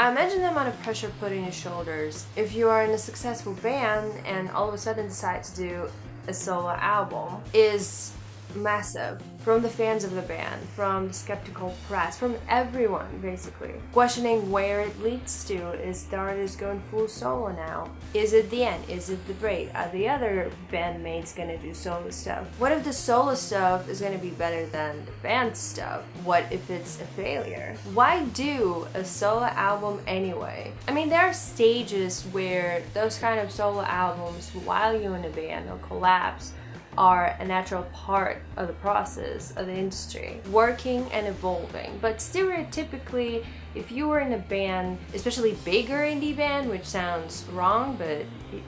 I imagine the amount of pressure put on your shoulders if you are in a successful band and all of a sudden decide to do a solo album is massive. From the fans of the band, from the skeptical press, from everyone basically. Questioning where it leads to. Is the artist going full solo now? Is it the end? Is it the break? Are the other bandmates gonna do solo stuff? What if the solo stuff is gonna be better than the band stuff? What if it's a failure? Why do a solo album anyway? I mean, there are stages where those kind of solo albums, while you're in a band or collabs, are a natural part of the process of the industry, working and evolving. But stereotypically, if you were in a band, especially bigger indie band, which sounds wrong, but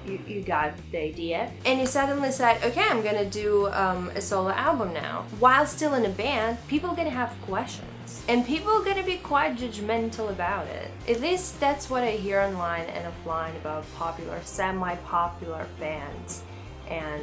you got the idea, and you suddenly decide, okay, I'm gonna do a solo album now. While still in a band, people are gonna have questions. And people are gonna be quite judgmental about it. At least that's what I hear online and offline about popular, semi-popular bands and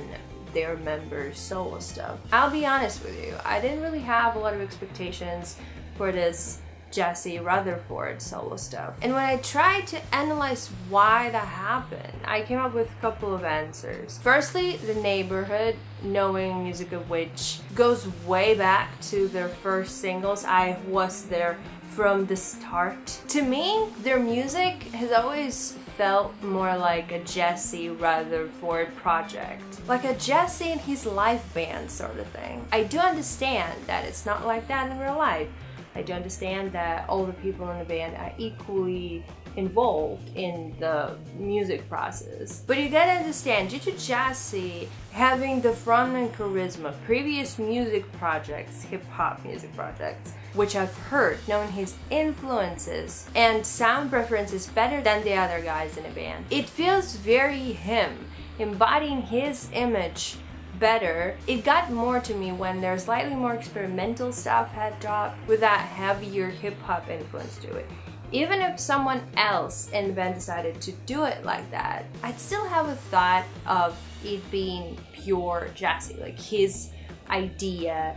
their members' solo stuff. I'll be honest with you, I didn't really have a lot of expectations for this Jesse Rutherford solo stuff. And when I tried to analyze why that happened, I came up with a couple of answers. Firstly, the neighborhood, knowing music of which goes way back to their first singles. I was there from the start. To me, their music has always felt more like a Jesse Rutherford project. Like a Jesse and his live band sort of thing. I do understand that it's not like that in real life. I do understand that all the people in the band are equally involved in the music process. But you gotta understand, due to Jesse having the frontman charisma, previous music projects, hip-hop music projects, which I've heard, knowing his influences and sound preferences better than the other guys in the band, it feels very him, embodying his image better. It got more to me when their slightly more experimental stuff had dropped with that heavier hip-hop influence to it. Even if someone else in the band decided to do it like that, I'd still have a thought of it being pure Jesse, like his idea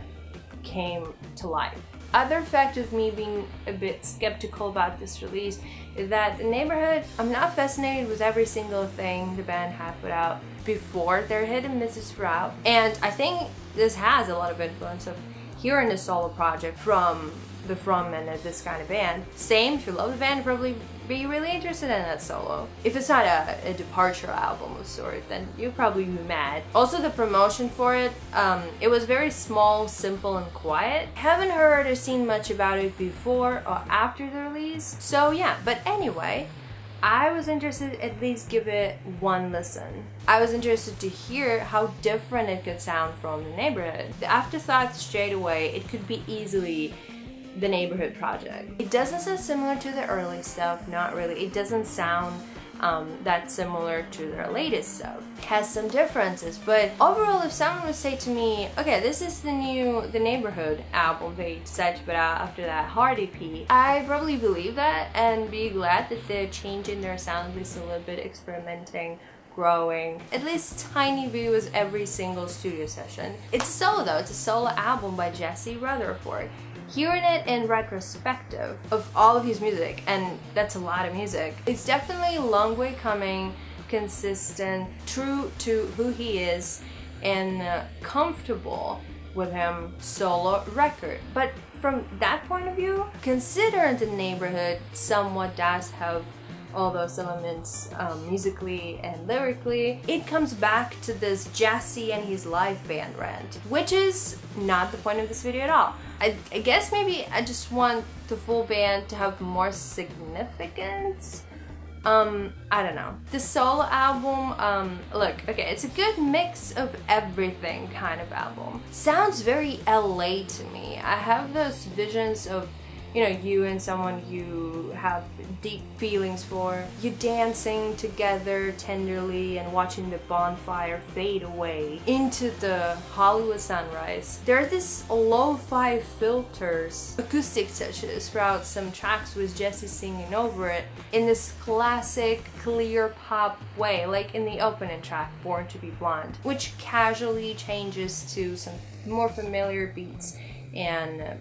came to life. Other fact of me being a bit skeptical about this release is that the neighborhood, I'm not fascinated with every single thing the band had put out before their hit and misses route, and I think this has a lot of influence of hearing a solo project from the frontman of this kind of band. Same, if you love the band, you'll probably be really interested in that solo. If it's not a departure album of sort, then you'll probably be mad. Also, the promotion for it, it was very small, simple, and quiet. Haven't heard or seen much about it before or after the release. So yeah, but anyway, I was interested at least give it one listen. I was interested to hear how different it could sound from the neighborhood. The afterthought straight away, it could be easily the neighborhood project. It doesn't sound similar to the early stuff, not really. It doesn't sound that similar to their latest stuff. It has some differences, but overall, if someone would say to me, okay, this is the neighborhood album they decided to put out after that hard EP, I probably believe that and be glad that they're changing their sound at least a little bit, experimenting, growing, at least tiny bit with every single studio session. It's a solo though, it's a solo album by Jesse Rutherford. Hearing it in retrospective of all of his music, and that's a lot of music, it's definitely a long way coming, consistent, true to who he is, and comfortable with him solo record. But from that point of view, considering the neighborhood somewhat does have all those elements musically and lyrically, it comes back to this Jesse and his live band rant, which is not the point of this video at all. I guess maybe I just want the full band to have more significance. I don't know. The solo album, look, okay, it's a good mix of everything kind of album. Sounds very LA to me. I have those visions of, you know, you and someone you have deep feelings for, you dancing together tenderly and watching the bonfire fade away into the Hollywood sunrise. There are these lo-fi filters, acoustic touches throughout some tracks with Jesse singing over it in this classic clear pop way, like in the opening track, Born to be Blonde, which casually changes to some more familiar beats and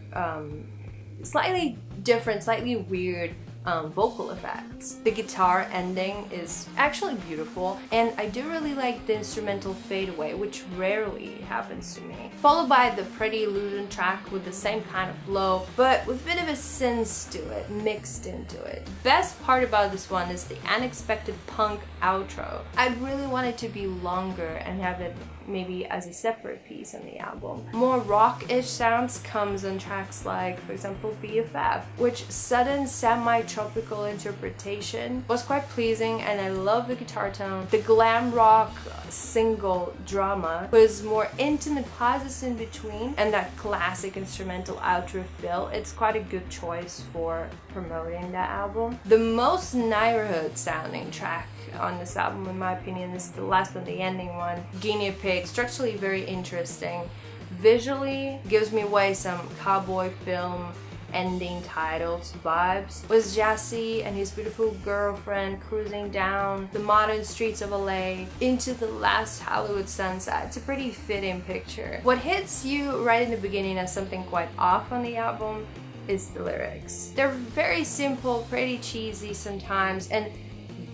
slightly different, slightly weird vocal effects. The guitar ending is actually beautiful, and I do really like the instrumental fadeaway, which rarely happens to me. Followed by the pretty illusion track with the same kind of flow, but with a bit of a synth to it, mixed into it. Best part about this one is the unexpected punk outro. I'd really want it to be longer and have it maybe as a separate piece on the album. More rock-ish sounds comes on tracks like, for example, BFF, which sudden semi-tropical interpretation was quite pleasing, and I love the guitar tone. The glam rock single Drama was more intimate pauses in between, and that classic instrumental outro fill. It's quite a good choice for promoting that album. The most NEIGHBOURHOOD sounding track on this album, in my opinion, is the last one, the ending one, Guinea Pig. Structurally very interesting. Visually gives me away some cowboy film ending titles vibes, with Jassy and his beautiful girlfriend cruising down the modern streets of LA into the last Hollywood sunset. It's a pretty fitting picture. What hits you right in the beginning as something quite off on the album is the lyrics. They're very simple, pretty cheesy sometimes, and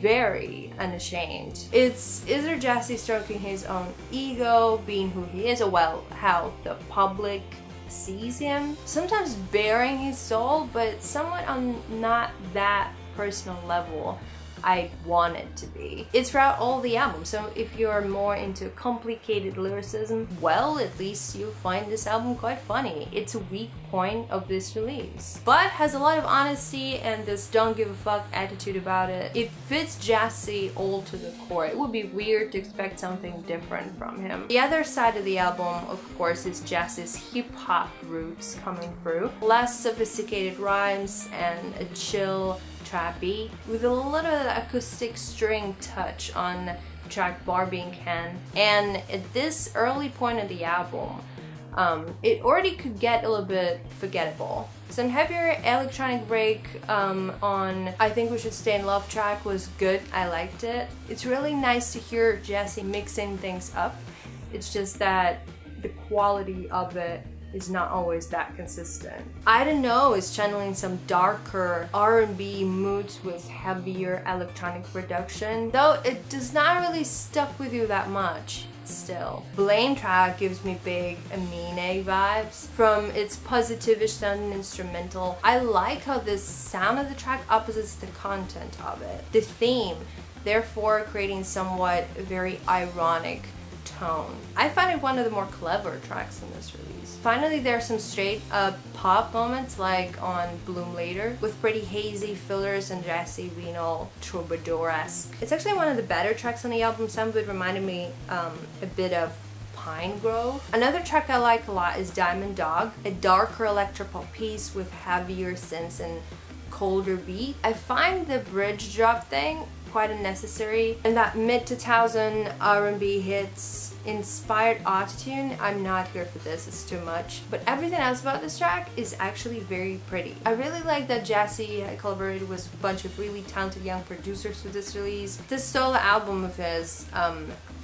very unashamed. It's either Jassy stroking his own ego, being who he is, or well, how the public sees him, sometimes bearing his soul, but somewhat on not that personal level I want it to be. It's throughout all the album, so if you're more into complicated lyricism, well, at least you'll find this album quite funny. It's a weak point of this release, but has a lot of honesty and this don't give a fuck attitude about it. It fits Jassy all to the core. It would be weird to expect something different from him. The other side of the album, of course, is Jassy's hip-hop roots coming through. Less sophisticated rhymes and a chill trap beat with a little acoustic string touch on track Barbie and Ken. And at this early point of the album, it already could get a little bit forgettable. Some heavier electronic break on I Think We Should Stay in Love track was good. I liked it. It's really nice to hear Jassy mixing things up. It's just that the quality of it is not always that consistent. I Don't Know is channeling some darker R&B moods with heavier electronic production, though it does not really stuck with you that much still. Blame track gives me big Amine vibes from its positivish sounding instrumental. I like how the sound of the track opposites the content of it. The theme, therefore creating somewhat very ironic tone. I find it one of the more clever tracks in this release. Finally, there are some straight up pop moments like on Bloom Later with pretty hazy fillers and Jassy being all troubadour-esque. It's actually one of the better tracks on the album. Some of it reminded me a bit of Pine Grove. Another track I like a lot is Diamond Dog, a darker electropop piece with heavier synths and colder beat. I find the bridge drop thing quite unnecessary, and that mid-2000 R&B hits inspired autotune, I'm not here for this, it's too much. But everything else about this track is actually very pretty. I really like that Jassy collaborated with a bunch of really talented young producers for this release. This solo album of his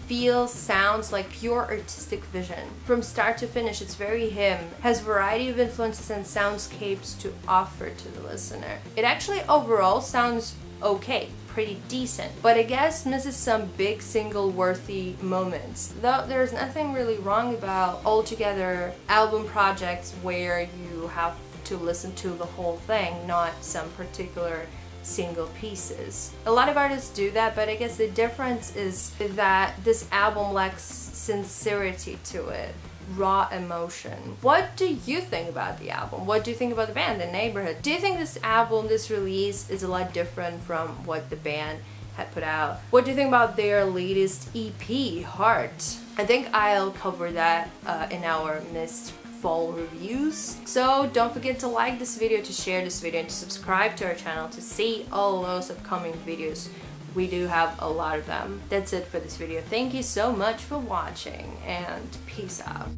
feels, sounds like pure artistic vision. From start to finish, it's very him. Has a variety of influences and soundscapes to offer to the listener. It actually overall sounds okay, pretty decent, but I guess misses some big single worthy moments. Though there's nothing really wrong about altogether album projects where you have to listen to the whole thing, not some particular single pieces. A lot of artists do that, but I guess the difference is that this album lacks sincerity to it, raw emotion. What do you think about the album? What do you think about the band, The Neighborhood? Do you think this album, this release, is a lot different from what the band had put out? What do you think about their latest EP, Heart? I think I'll cover that in our missed fall reviews. So don't forget to like this video, to share this video, and to subscribe to our channel to see all those upcoming videos. We do have a lot of them. That's it for this video. Thank you so much for watching, and peace out.